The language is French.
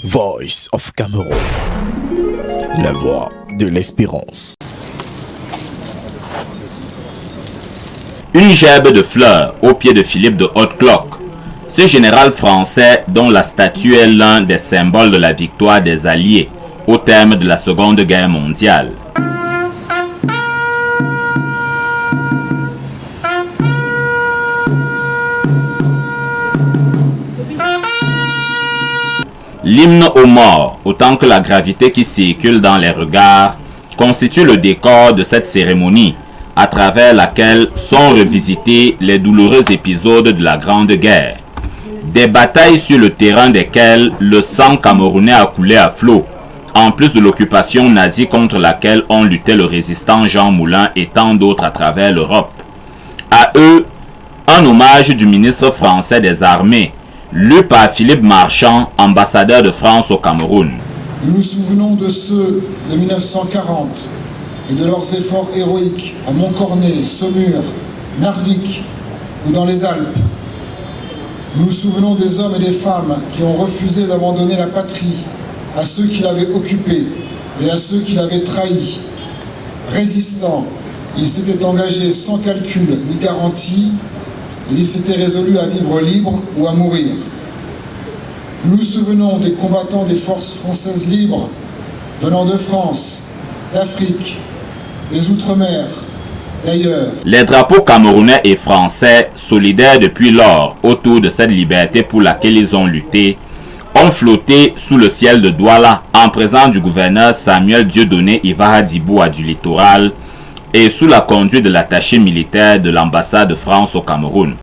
Voice of Cameroon, la voix de l'espérance. Une gerbe de fleurs au pied de Philippe de Haute-Cloque. Ce général français dont la statue est l'un des symboles de la victoire des Alliés au terme de la Seconde Guerre mondiale. L'hymne aux morts, autant que la gravité qui circule dans les regards, constitue le décor de cette cérémonie, à travers laquelle sont revisités les douloureux épisodes de la Grande Guerre. Des batailles sur le terrain desquelles le sang camerounais a coulé à flot, en plus de l'occupation nazie contre laquelle ont lutté le résistant Jean Moulin et tant d'autres à travers l'Europe. À eux, un hommage du ministre français des Armées, lu par Philippe Marchand, ambassadeur de France au Cameroun. Nous nous souvenons de ceux de 1940 et de leurs efforts héroïques à Montcornet, Saumur, Narvik ou dans les Alpes. Nous nous souvenons des hommes et des femmes qui ont refusé d'abandonner la patrie à ceux qui l'avaient occupée et à ceux qui l'avaient trahie. Résistants, ils s'étaient engagés sans calcul ni garantie. Ils s'étaient résolus à vivre libres ou à mourir. Nous nous souvenons des combattants des forces françaises libres venant de France, d'Afrique, des Outre-mer, d'ailleurs. Les drapeaux camerounais et français, solidaires depuis lors autour de cette liberté pour laquelle ils ont lutté, ont flotté sous le ciel de Douala en présence du gouverneur Samuel Dieudonné Ivaradiboua du littoral et sous la conduite de l'attaché militaire de l'ambassade de France au Cameroun.